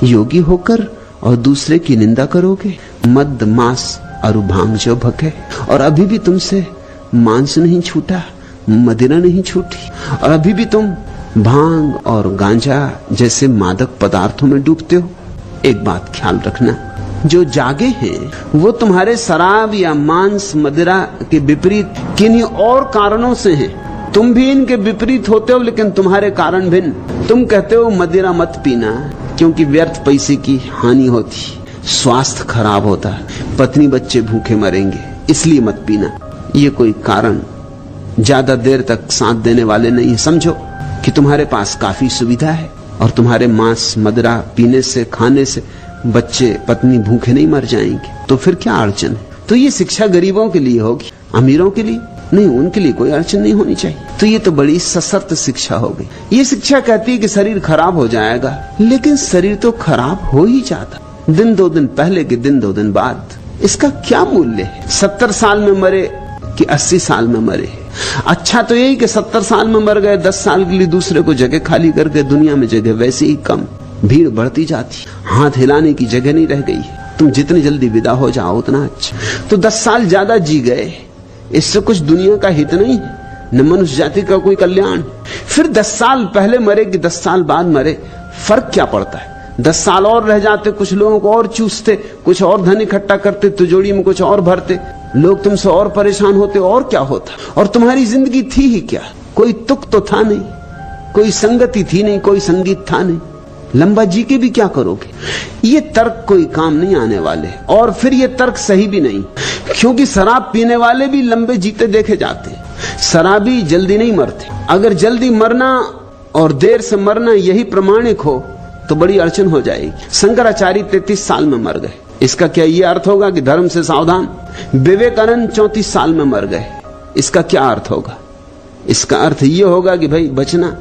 योगी होकर और दूसरे की निंदा करोगे। मद मांस और भांग जो भके, और अभी भी तुमसे मांस नहीं छूटा, मदिरा नहीं छूटी, और अभी भी तुम भांग और गांजा जैसे मादक पदार्थों में डूबते हो। एक बात ख्याल रखना, जो जागे हैं वो तुम्हारे शराब या मांस मदिरा के विपरीत किन्हीं और कारणों से हैं। तुम भी इनके विपरीत होते हो, लेकिन तुम्हारे कारण भिन्न। तुम कहते हो मदिरा मत पीना क्योंकि व्यर्थ पैसे की हानि होती, स्वास्थ्य खराब होता है, पत्नी बच्चे भूखे मरेंगे, इसलिए मत पीना। ये कोई कारण ज्यादा देर तक साथ देने वाले नहीं है। समझो कि तुम्हारे पास काफी सुविधा है और तुम्हारे मांस मदिरा पीने से, खाने से बच्चे पत्नी भूखे नहीं मर जाएंगे, तो फिर क्या अड़चन है? तो ये शिक्षा गरीबों के लिए होगी, अमीरों के लिए नहीं। उनके लिए कोई अड़चन नहीं होनी चाहिए। तो ये तो बड़ी सशर्त शिक्षा हो गई। ये शिक्षा कहती है कि शरीर खराब हो जाएगा, लेकिन शरीर तो खराब हो ही जाता, दिन 2 दिन पहले के दिन 2 दिन बाद। इसका क्या मूल्य है? 70 साल में मरे कि 80 साल में मरे? अच्छा तो यही कि 70 साल में मर गए, 10 साल के लिए दूसरे को जगह खाली करके दुनिया में जगह वैसे ही कम, भीड़ बढ़ती जाती, हाथ हिलाने की जगह नहीं रह गई। तुम जितनी जल्दी विदा हो जाओ उतना अच्छा। तो 10 साल ज्यादा जी गए, इससे कुछ दुनिया का हित नहीं, न मनुष्य जाति का कोई कल्याण। फिर 10 साल पहले मरे कि 10 साल बाद मरे, फर्क क्या पड़ता है? 10 साल और रह जाते, कुछ लोगों को और चूसते, कुछ और धन इकट्ठा करते, तिजोरी में कुछ और भरते, लोग तुमसे और परेशान होते, और क्या होता? और तुम्हारी जिंदगी थी ही क्या? कोई तुक तो था नहीं, कोई संगति थी नहीं, कोई संगीत था नहीं। लंबा जी के भी क्या करोगे? ये तर्क कोई काम नहीं आने वाले। और फिर ये तर्क सही भी नहीं, क्योंकि शराब पीने वाले भी लंबे जीते देखे जाते, शराबी जल्दी नहीं मरते। अगर जल्दी मरना और देर से मरना यही प्रमाणिक हो तो बड़ी अड़चन हो जाएगी। शंकराचार्य 33 साल में मर गए, इसका क्या ये अर्थ होगा कि धर्म से सावधान? विवेकानंद 34 साल में मर गए, इसका क्या अर्थ होगा? इसका अर्थ ये होगा कि भाई बचना,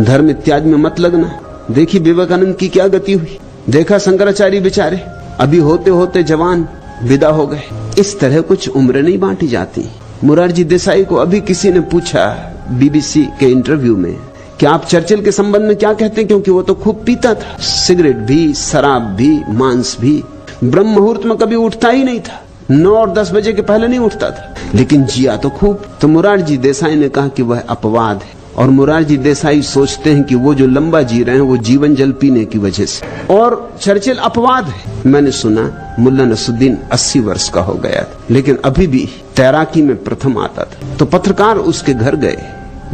धर्म इत्यादि में मत लगना। देखिए विवेकानंद की क्या गति हुई, देखा शंकराचार्य बेचारे अभी होते होते जवान विदा हो गए। इस तरह कुछ उम्र नहीं बांटी जाती। मोरारजी देसाई को अभी किसी ने पूछा बीबीसी के इंटरव्यू में कि आप चर्चिल के संबंध में क्या कहते हैं, क्योंकि वो तो खूब पीता था, सिगरेट भी, शराब भी, मांस भी, ब्रह्म मुहूर्त में कभी उठता ही नहीं था, 9 और 10 बजे के पहले नहीं उठता था, लेकिन जिया तो खूब। तो मोरारजी देसाई ने कहा कि वह अपवाद है, और मोरारजी देसाई सोचते हैं कि वो जो लंबा जी रहे हैं वो जीवन जल पीने की वजह से, और चर्चिल अपवाद है। मैंने सुना मुल्ला नसरुद्दीन 80 वर्ष का हो गया था, लेकिन अभी भी तैराकी में प्रथम आता था। तो पत्रकार उसके घर गए,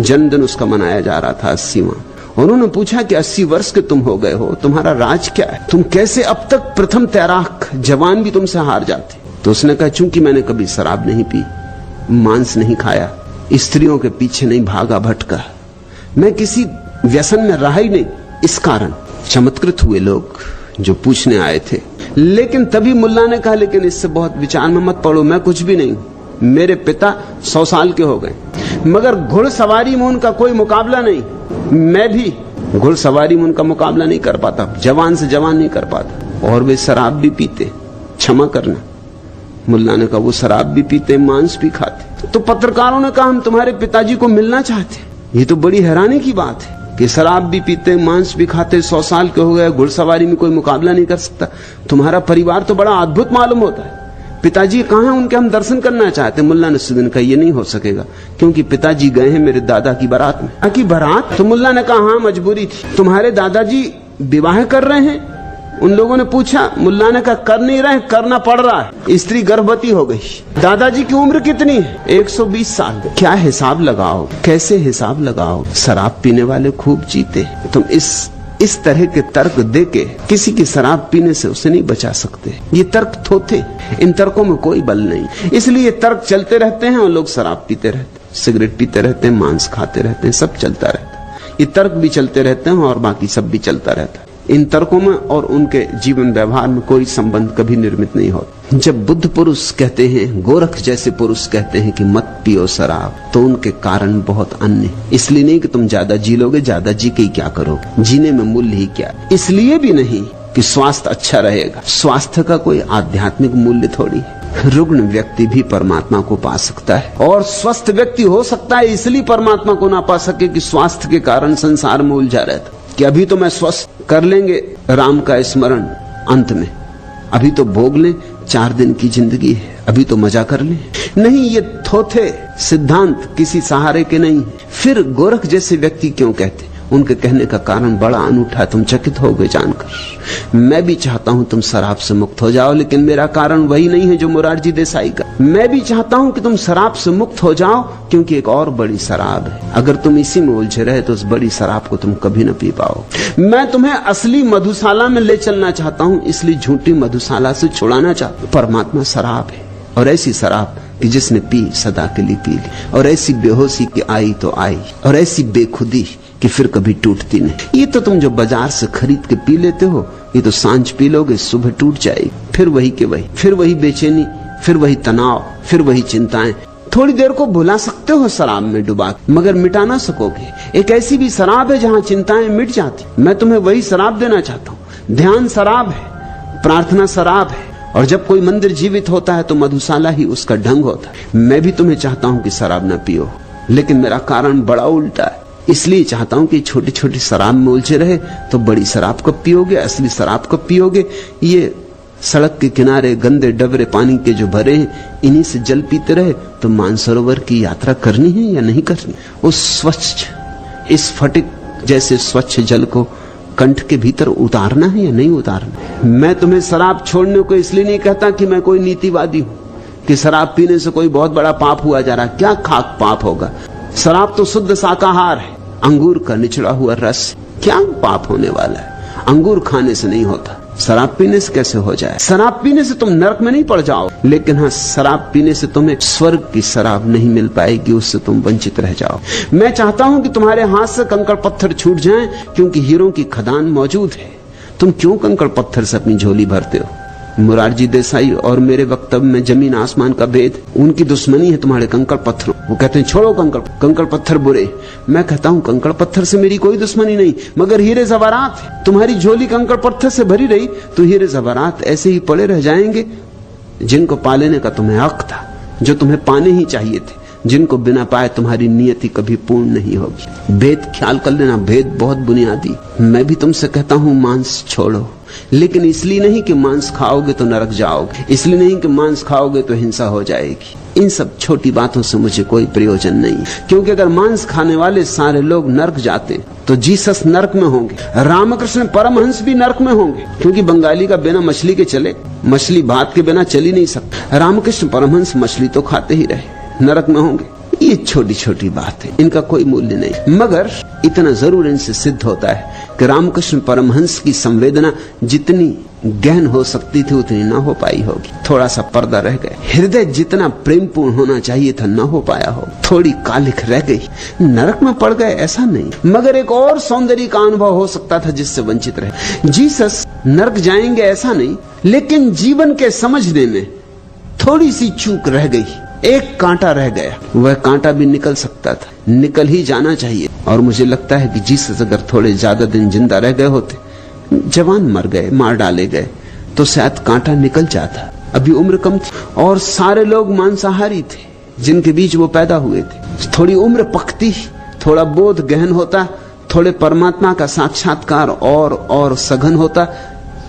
जन्मदिन उसका मनाया जा रहा था 80वां। उन्होंने पूछा कि 80 वर्ष के तुम हो गए हो, तुम्हारा राज क्या है? तुम कैसे अब तक प्रथम तैराक, जवान भी तुमसे हार जाते? तो उसने कहा चूंकि मैंने कभी शराब नहीं पी, मांस नहीं खाया, स्त्रियों के पीछे नहीं भागा भटका, मैं किसी व्यसन में रहा ही नहीं, इस कारण। चमत्कृत हुए लोग जो पूछने आए थे। लेकिन तभी मुल्ला ने कहा लेकिन इससे बहुत विचार में मत पड़ो, मैं कुछ भी नहीं हूं, मेरे पिता 100 साल के हो गए, मगर घुड़सवारी में उनका कोई मुकाबला नहीं, मैं भी घुड़सवारी में उनका मुकाबला नहीं कर पाता, जवान से जवान नहीं कर पाता। और वे शराब भी पीते, क्षमा करना। मुल्ला ने कहा वो शराब भी पीते, मांस भी खाते। तो पत्रकारों ने कहा हम तुम्हारे पिताजी को मिलना चाहते। ये तो बड़ी हैरानी की बात है कि शराब भी पीते, मांस भी खाते, 100 साल के हो गए, घुड़सवारी में कोई मुकाबला नहीं कर सकता। तुम्हारा परिवार तो बड़ा अद्भुत मालूम होता है। पिताजी कहाँ हैं? उनके हम दर्शन करना चाहते। मुल्ला नसरुद्दीन का ये नहीं हो सकेगा, क्योंकि पिताजी गए हैं मेरे दादा की बारात में। की बारात? तो मुल्ला ने कहा हाँ मजबूरी थी। तुम्हारे दादाजी विवाह कर रहे हैं? उन लोगों ने पूछा। मुल्ला ने कहा कर नहीं रहे, करना पड़ रहा है, स्त्री गर्भवती हो गई। दादाजी की उम्र कितनी है? 120 साल। क्या हिसाब लगाओ, कैसे हिसाब लगाओ? शराब पीने वाले खूब जीते। तुम इस तरह के तर्क देके किसी की शराब पीने से उसे नहीं बचा सकते। ये तर्क थोथे, इन तर्कों में कोई बल नहीं। इसलिए तर्क चलते रहते हैं और लोग शराब पीते रहते हैं, सिगरेट पीते रहते हैं, मांस खाते रहते हैं, सब चलता रहता है। ये तर्क भी चलते रहते हैं और बाकी सब भी चलता रहता है। इन तर्कों में और उनके जीवन व्यवहार में कोई संबंध कभी निर्मित नहीं होता। जब बुद्ध पुरुष कहते हैं, गोरख जैसे पुरुष कहते हैं कि मत पियो शराब, तो उनके कारण बहुत अन्य। इसलिए नहीं कि तुम ज्यादा जी लोगे, ज्यादा जी के क्या करोगे, जीने में मूल्य ही क्या। इसलिए भी नहीं कि स्वास्थ्य अच्छा रहेगा, स्वास्थ्य का कोई आध्यात्मिक मूल्य थोड़ी है। रुग्ण व्यक्ति भी परमात्मा को पा सकता है, और स्वस्थ व्यक्ति हो सकता है इसलिए परमात्मा को ना पा सके कि स्वास्थ्य के कारण संसार में उलझा रहता। कि अभी तो मैं स्वस्थ, कर लेंगे राम का स्मरण अंत में, अभी तो भोग लें, 4 दिन की जिंदगी है, अभी तो मजा कर लें। नहीं, ये थोथे सिद्धांत किसी सहारे के नहीं। फिर गोरख जैसे व्यक्ति क्यों कहते? उनके कहने का कारण बड़ा अनूठा, तुम चकित हो गए जानकर। मैं भी चाहता हूं तुम शराब से मुक्त हो जाओ, लेकिन मेरा कारण वही नहीं है जो मोरारजी देसाई का। मैं भी चाहता हूं कि तुम शराब से मुक्त हो जाओ, क्योंकि एक और बड़ी शराब है। अगर तुम इसी में उलझे रहे तो उस बड़ी शराब को तुम कभी न पी पाओ। मैं तुम्हें असली मधुशाला में ले चलना चाहता हूं, इसलिए झूठी मधुशाला से छुड़ाना चाहता हूं। परमात्मा शराब है, और ऐसी शराब कि जिसने पी सदा के लिए पी ली, और ऐसी बेहोशी कि आई तो आई, और ऐसी बेखुदी कि फिर कभी टूटती नहीं। ये तो तुम जो बाजार से खरीद के पी लेते हो, ये तो सांझ पी लोगे, सुबह टूट जाएगी, फिर वही के वही, फिर वही बेचैनी, फिर वही तनाव, फिर वही चिंताएं। थोड़ी देर को भुला सकते हो शराब में डुबा, मगर मिटा ना सकोगे। एक ऐसी भी शराब है जहां चिंताएं मिट जाती। मैं तुम्हें वही शराब देना चाहता हूं। ध्यान शराब है, प्रार्थना शराब है, और जब कोई मंदिर जीवित होता है तो मधुशाला ही उसका ढंग होता है। मैं भी तुम्हें चाहता हूं कि शराब न पियो, लेकिन मेरा कारण बड़ा उल्टा है। इसलिए चाहता हूं कि छोटी छोटी शराब में उलझे रहे तो बड़ी शराब कब पियोगे, असली शराब कब पियोगे? ये सड़क के किनारे गंदे डबरे पानी के जो भरे हैं, इन्हीं से जल पीते रहे तो मानसरोवर की यात्रा करनी है या नहीं करनी? उस स्वच्छ, इस फटिक जैसे स्वच्छ जल को कंठ के भीतर उतारना है या नहीं उतारना? मैं तुम्हें शराब छोड़ने को इसलिए नहीं कहता कि मैं कोई नीतिवादी हूं, कि शराब पीने से कोई बहुत बड़ा पाप हुआ जा रहा। क्या खाक पाप होगा? शराब तो शुद्ध शाकाहार है, अंगूर का निचड़ा हुआ रस, क्या पाप होने वाला है? अंगूर खाने से नहीं होता, शराब पीने से कैसे हो जाए? शराब पीने से तुम नरक में नहीं पड़ जाओ, लेकिन हाँ, शराब पीने से तुम्हें स्वर्ग की शराब नहीं मिल पाएगी, उससे तुम वंचित रह जाओ। मैं चाहता हूं कि तुम्हारे हाथ से कंकड़ पत्थर छूट जाएं, क्योंकि हीरों की खदान मौजूद है। तुम क्यों कंकड़ पत्थर से अपनी झोली भरते हो? मोरारजी देसाई और मेरे वक्तव्य में जमीन आसमान का भेद। उनकी दुश्मनी है तुम्हारे कंकड़ पत्थरों। वो कहते हैं छोड़ो कंकड़ पत्थर बुरे। मैं कहता हूं कंकड़ पत्थर से मेरी कोई दुश्मनी नहीं, मगर हीरे जवारात है। तुम्हारी झोली कंकड़ पत्थर से भरी रही तो हीरे जवारात ऐसे ही पड़े रह जाएंगे, जिनको पा लेने का तुम्हें हक था, जो तुम्हें पाने ही चाहिए थे, जिनको बिना पाए तुम्हारी नियति कभी पूर्ण नहीं होगी। भेद ख्याल कर लेना, भेद बहुत बुनियादी। मैं भी तुमसे कहता हूं मांस छोड़ो, लेकिन इसलिए नहीं कि मांस खाओगे तो नरक जाओगे, इसलिए नहीं कि मांस खाओगे तो हिंसा हो जाएगी। इन सब छोटी बातों से मुझे कोई प्रयोजन नहीं, क्योंकि अगर मांस खाने वाले सारे लोग नरक जाते तो जीसस नरक में होंगे, रामकृष्ण परमहंस भी नरक में होंगे, क्योंकि बंगाली का बिना मछली के चले, मछली भात के बिना चल ही नहीं सकता। रामकृष्ण परमहंस मछली तो खाते ही रहे, नरक में होंगे। ये छोटी छोटी बात है, इनका कोई मूल्य नहीं, मगर इतना जरूर इनसे सिद्ध होता है कि रामकृष्ण परमहंस की संवेदना जितनी गहन हो सकती थी उतनी ना हो पाई होगी। थोड़ा सा पर्दा रह गया। हृदय जितना प्रेमपूर्ण होना चाहिए था ना हो पाया हो, थोड़ी कालिख रह गई। नरक में पड़ गए ऐसा नहीं, मगर एक और सौंदर्य का अनुभव हो सकता था जिससे वंचित रहे। जीसस नरक जाएंगे ऐसा नहीं, लेकिन जीवन के समझने में थोड़ी सी चूक रह गई, एक कांटा रह गया। वह कांटा भी निकल सकता था, निकल ही जाना चाहिए। और मुझे लगता है कि जीसस अगर थोड़े ज्यादा दिन जिंदा रह गए होते, जवान मर गए, मार डाले गए, तो शायद कांटा निकल जाता। अभी उम्र कम थी और सारे लोग मांसाहारी थे जिनके बीच वो पैदा हुए थे। थोड़ी उम्र पकती, थोड़ा बोध गहन होता, थोड़े परमात्मा का साक्षात्कार और सघन होता,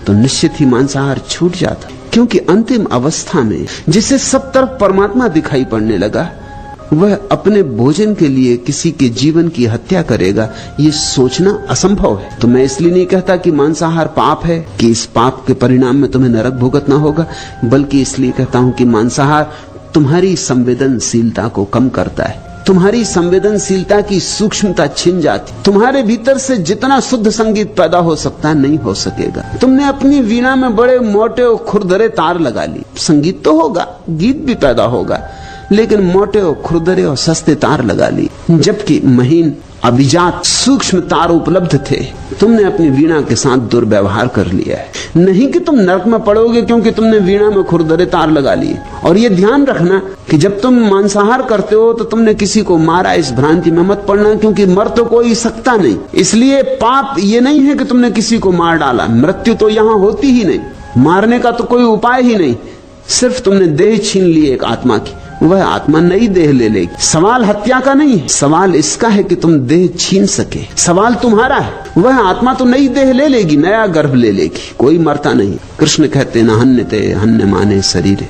तो निश्चित ही मांसाहार छूट जाता। क्योंकि अंतिम अवस्था में जिसे सब तरफ परमात्मा दिखाई पड़ने लगा, वह अपने भोजन के लिए किसी के जीवन की हत्या करेगा, ये सोचना असंभव है। तो मैं इसलिए नहीं कहता कि मांसाहार पाप है, कि इस पाप के परिणाम में तुम्हें नरक भुगतना होगा, बल्कि इसलिए कहता हूं कि मांसाहार तुम्हारी संवेदनशीलता को कम करता है, तुम्हारी संवेदनशीलता की सूक्ष्मता छिन जाती। तुम्हारे भीतर से जितना शुद्ध संगीत पैदा हो सकता है नहीं हो सकेगा। तुमने अपनी वीणा में बड़े मोटे और खुरदरे तार लगा ली, संगीत तो होगा, गीत भी पैदा होगा, लेकिन मोटे और खुरदरे और सस्ते तार लगा ली, जबकि महीन अभिजात सूक्ष्म तार उपलब्ध थे। तुमने अपनी वीणा के साथ दुर्व्यवहार कर लिया है। नहीं कि तुम नरक में पड़ोगे क्योंकि तुमने वीणा में खुरदरे तार लगा लिए। और ये ध्यान रखना कि जब तुम मांसाहार करते हो तो तुमने किसी को मारा, इस भ्रांति में मत पड़ना, क्योंकि मर तो कोई सकता नहीं। इसलिए पाप ये नहीं है कि तुमने किसी को मार डाला, मृत्यु तो यहां होती ही नहीं, मारने का तो कोई उपाय ही नहीं, सिर्फ तुमने देह छीन ली एक आत्मा की, वह आत्मा नई देह ले लेगी। सवाल हत्या का नहीं है, सवाल इसका है कि तुम देह छीन सके। सवाल तुम्हारा है। वह आत्मा तो नई देह ले लेगी, नया गर्भ ले लेगी, कोई मरता नहीं। कृष्ण कहते न हन्यते हन्य माने शरीर।